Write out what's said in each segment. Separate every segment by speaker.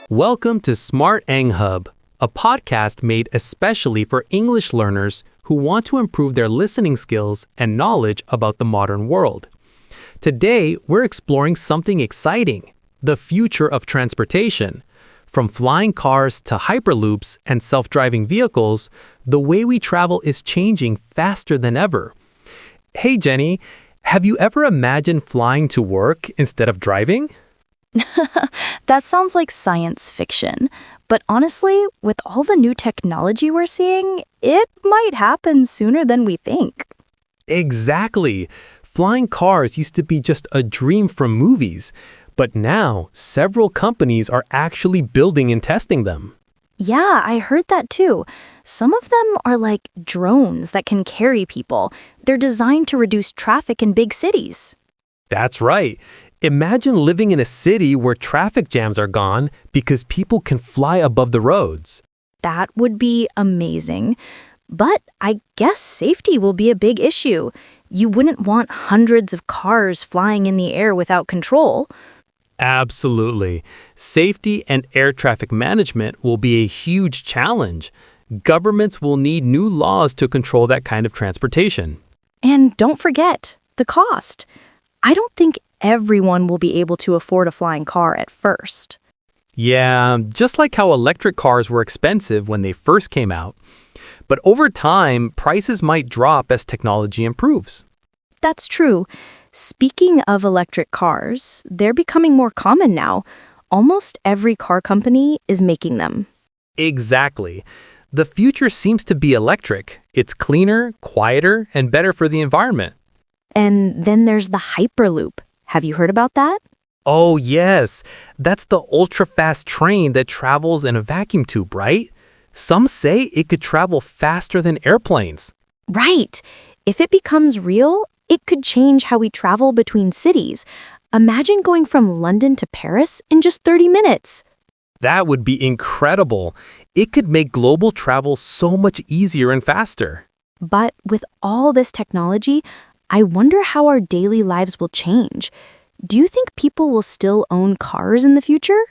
Speaker 1: Welcome to Smart EngHub, a podcast made especially for English learners who want to improve their listening skills and knowledge about the modern world. Today, we're exploring something exciting, the future of transportation. From flying cars to hyperloops and self-driving vehicles, the way we travel is changing faster than ever. Hey, Jenny, have you ever imagined flying to work instead of driving?
Speaker 2: That sounds like science fiction. But honestly, with all the new technology we're seeing, it might happen sooner than we think.
Speaker 1: Exactly. Flying cars used to be just a dream from movies, but now several companies are actually building and testing them.
Speaker 2: Yeah, I heard that too. Some of them are like drones that can carry people. They're designed to reduce traffic in big cities.
Speaker 1: That's right. Imagine living in a city where traffic jams are gone because people can fly above the roads.
Speaker 2: That would be amazing. But I guess safety will be a big issue. You wouldn't want hundreds of cars flying in the air without control.
Speaker 1: Absolutely. Safety and air traffic management will be a huge challenge. Governments will need new laws to control that kind of transportation.
Speaker 2: And don't forget, the cost. I don't think everyone will be able to afford a flying car at first.
Speaker 1: Yeah, just like how electric cars were expensive when they first came out. But over time, prices might drop as technology improves.
Speaker 2: That's true. Speaking of electric cars, they're becoming more common now. Almost every car company is making them.
Speaker 1: Exactly. The future seems to be electric. It's cleaner, quieter, and better for the environment.
Speaker 2: And then there's the hyperloop. Have you heard about that?
Speaker 1: Oh, yes. That's the ultra-fast train that travels in a vacuum tube, right? Some say it could travel faster than airplanes.
Speaker 2: Right. If it becomes real, it could change how we travel between cities. Imagine going from London to Paris in just 30 minutes.
Speaker 1: That would be incredible. It could make global travel so much easier and faster.
Speaker 2: But with all this technology, I wonder how our daily lives will change. Do you think people will still own cars in the future?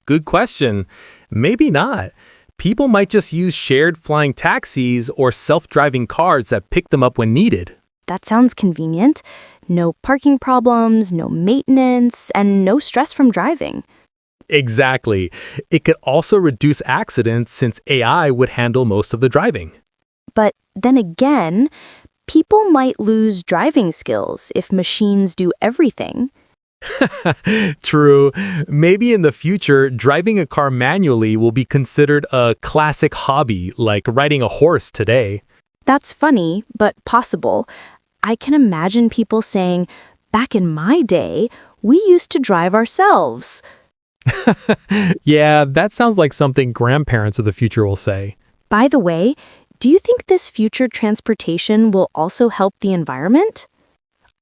Speaker 1: Good question. Maybe not. People might just use shared flying taxis or self-driving cars that pick them up when needed.
Speaker 2: That sounds convenient. No parking problems, no maintenance, and no stress from driving.
Speaker 1: Exactly. It could also reduce accidents since AI would handle most of the driving.
Speaker 2: But then again, people might lose driving skills if machines do everything.
Speaker 1: True. Maybe in the future, driving a car manually will be considered a classic hobby, like riding a horse today.
Speaker 2: That's funny, but possible. I can imagine people saying, back in my day, we used to drive ourselves.
Speaker 1: Yeah, that sounds like something grandparents of the future will say.
Speaker 2: By the way, do you think this future transportation will also help the environment?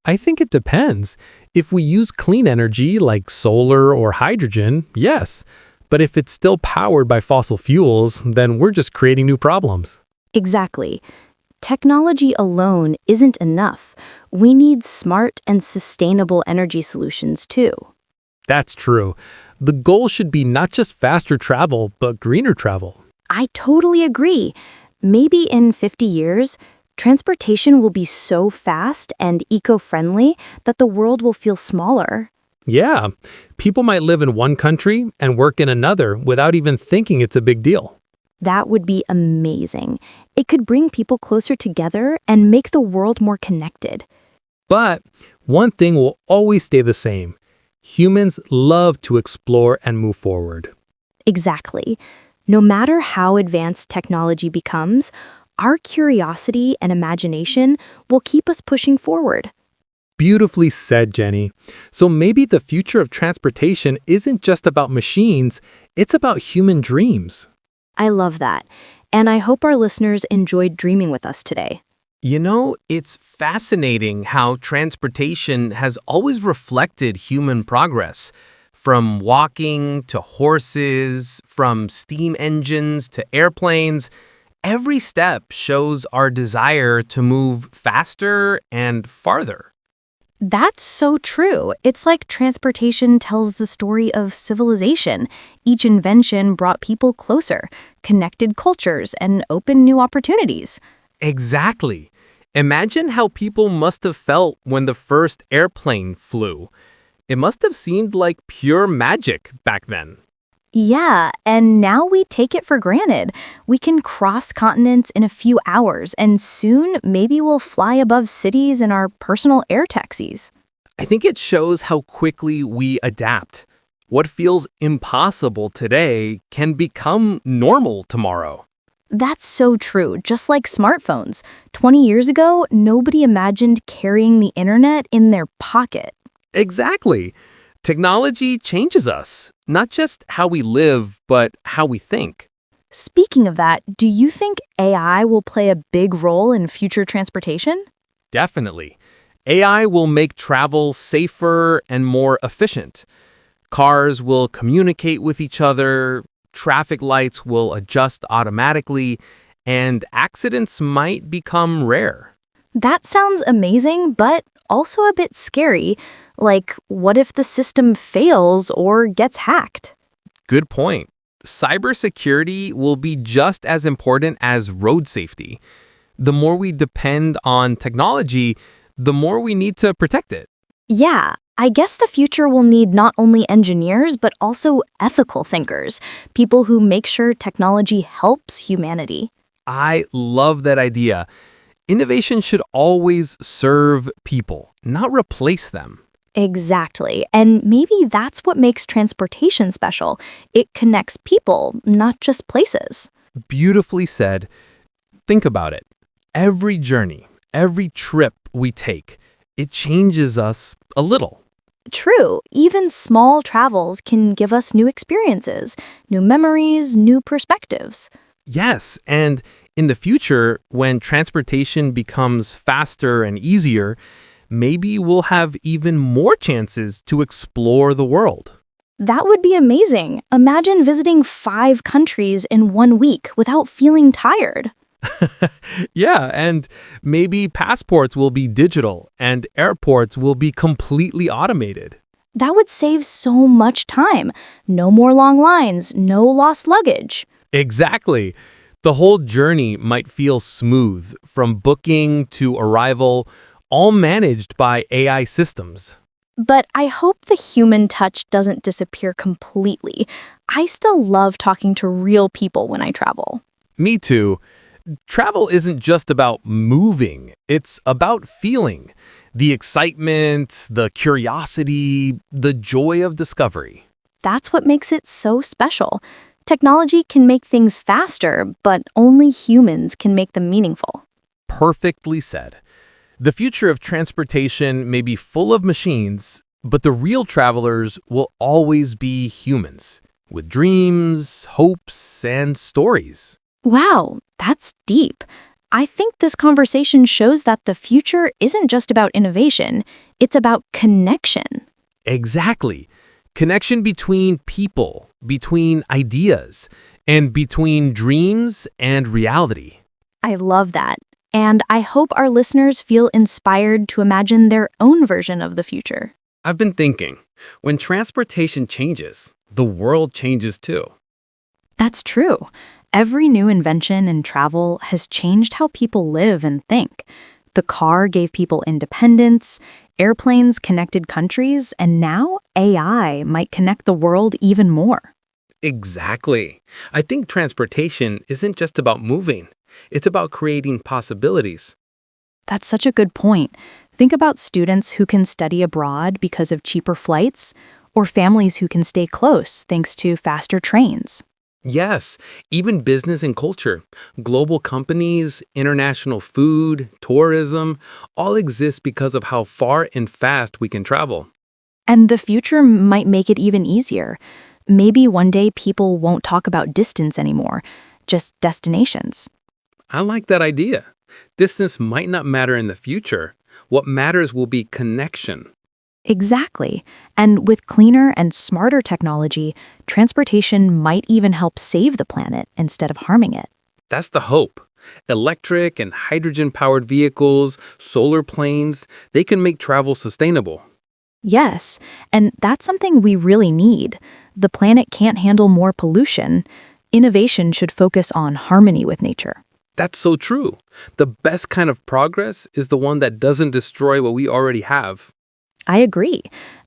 Speaker 1: I think it depends. If we use clean energy like solar or hydrogen, yes. But if it's still powered by fossil fuels, then we're just creating new problems.
Speaker 2: Exactly. Technology alone isn't enough. We need smart and sustainable energy solutions too.
Speaker 1: That's true. The goal should be not just faster travel, but greener travel.
Speaker 2: I totally agree. Maybe in 50 years, transportation will be so fast and eco-friendly that the world will feel smaller.
Speaker 1: Yeah, people might live in one country and work in another without even thinking it's a big deal.
Speaker 2: That would be amazing. It could bring people closer together and make the world more connected.
Speaker 1: But one thing will always stay the same. Humans love to explore and move forward.
Speaker 2: Exactly. No matter how advanced technology becomes, our curiosity and imagination will keep us pushing forward.
Speaker 1: Beautifully said, Jenny. So maybe the future of transportation isn't just about machines, it's about human dreams.
Speaker 2: I love that. And I hope our listeners enjoyed dreaming with us today.
Speaker 1: You know, it's fascinating how transportation has always reflected human progress. From walking to horses, from steam engines to airplanes, every step shows our desire to move faster and farther.
Speaker 2: That's so true. It's like transportation tells the story of civilization. Each invention brought people closer, connected cultures, and opened new opportunities.
Speaker 1: Exactly. Imagine how people must have felt when the first airplane flew. It must have seemed like pure magic back then.
Speaker 2: Yeah, and now we take it for granted. We can cross continents in a few hours, and soon maybe we'll fly above cities in our personal air taxis.
Speaker 1: I think it shows how quickly we adapt. What feels impossible today can become normal tomorrow.
Speaker 2: That's so true, just like smartphones. 20 years ago, nobody imagined carrying the internet in their pocket.
Speaker 1: Exactly. Technology changes us, not just how we live, but how we think.
Speaker 2: Speaking of that, do you think AI will play a big role in future transportation?
Speaker 1: Definitely. AI will make travel safer and more efficient. Cars will communicate with each other, traffic lights will adjust automatically, and accidents might become rare.
Speaker 2: That sounds amazing, but also a bit scary. Like, what if the system fails or gets hacked?
Speaker 1: Good point. Cybersecurity will be just as important as road safety. The more we depend on technology, the more we need to protect it.
Speaker 2: Yeah, I guess the future will need not only engineers, but also ethical thinkers, people who make sure technology helps humanity.
Speaker 1: I love that idea. Innovation should always serve people, not replace them.
Speaker 2: Exactly. And maybe that's what makes transportation special. It connects people, not just places.
Speaker 1: Beautifully said. Think about it. Every journey, every trip we take, it changes us a little.
Speaker 2: True, even small travels can give us new experiences, new memories, new perspectives.
Speaker 1: Yes, and in the future, when transportation becomes faster and easier, maybe we'll have even more chances to explore the world.
Speaker 2: That would be amazing. Imagine visiting 5 countries in 1 week without feeling tired.
Speaker 1: Yeah, and maybe passports will be digital and airports will be completely automated.
Speaker 2: That would save so much time. No more long lines, no lost luggage.
Speaker 1: Exactly. The whole journey might feel smooth, from booking to arrival, all managed by AI systems.
Speaker 2: But I hope the human touch doesn't disappear completely. I still love talking to real people when I travel.
Speaker 1: Me too. Travel isn't just about moving, it's about feeling. The excitement, the curiosity, the joy of discovery.
Speaker 2: That's what makes it so special. Technology can make things faster, but only humans can make them meaningful.
Speaker 1: Perfectly said. The future of transportation may be full of machines, but the real travelers will always be humans, with dreams, hopes, and stories.
Speaker 2: Wow, that's deep. I think this conversation shows that the future isn't just about innovation, it's about connection.
Speaker 1: Exactly. Connection between people, between ideas, and between dreams and reality.
Speaker 2: I love that. And I hope our listeners feel inspired to imagine their own version of the future.
Speaker 1: I've been thinking, when transportation changes, the world changes too.
Speaker 2: That's true. Every new invention in travel has changed how people live and think. The car gave people independence, airplanes connected countries, and now AI might connect the world even more.
Speaker 1: Exactly. I think transportation isn't just about moving. It's about creating possibilities.
Speaker 2: That's such a good point. Think about students who can study abroad because of cheaper flights, or families who can stay close thanks to faster trains.
Speaker 1: Yes, even business and culture. Global companies, international food, tourism, all exist because of how far and fast we can travel.
Speaker 2: And the future might make it even easier. Maybe one day people won't talk about distance anymore, just destinations.
Speaker 1: I like that idea. Distance might not matter in the future. What matters will be connection.
Speaker 2: Exactly. And with cleaner and smarter technology, transportation might even help save the planet instead of harming it.
Speaker 1: That's the hope. Electric and hydrogen-powered vehicles, solar planes, they can make travel sustainable.
Speaker 2: Yes, and that's something we really need. The planet can't handle more pollution. Innovation should focus on harmony with nature.
Speaker 1: That's so true. The best kind of progress is the one that doesn't destroy what we already have.
Speaker 2: I agree.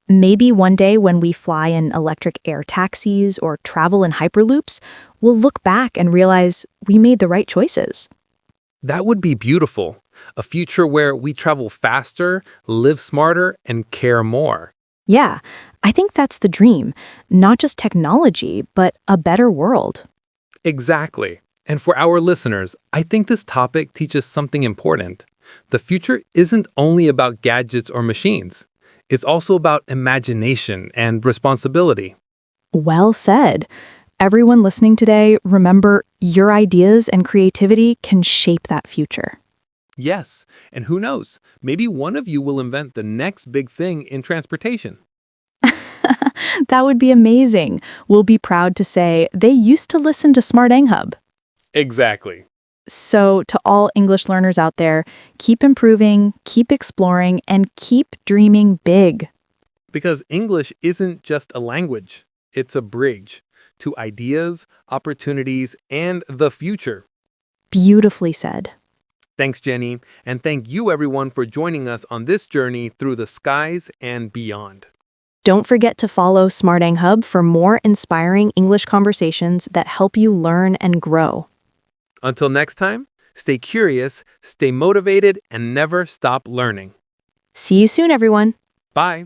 Speaker 2: Maybe one day when we fly in electric air taxis or travel in hyperloops, we'll look back and realize we made the right choices.
Speaker 1: That would be beautiful. A future where we travel faster, live smarter, and care more.
Speaker 2: Yeah, I think that's the dream. Not just technology, but a better world.
Speaker 1: Exactly. And for our listeners, I think this topic teaches something important. The future isn't only about gadgets or machines. It's also about imagination and responsibility.
Speaker 2: Well said. Everyone listening today, remember your ideas and creativity can shape that future.
Speaker 1: Yes, and who knows, maybe one of you will invent the next big thing in transportation.
Speaker 2: That would be amazing. We'll be proud to say they used to listen to Smart EngHub.
Speaker 1: Exactly.
Speaker 2: So, to all English learners out there, keep improving, keep exploring, and keep dreaming big.
Speaker 1: Because English isn't just a language, it's a bridge to ideas, opportunities, and the future.
Speaker 2: Beautifully said.
Speaker 1: Thanks, Jenny, and thank you everyone for joining us on this journey through the skies and beyond.
Speaker 2: Don't forget to follow Smart EngHub for more inspiring English conversations that help you learn and grow.
Speaker 1: Until next time, stay curious, stay motivated, and never stop learning.
Speaker 2: See you soon, everyone.
Speaker 1: Bye.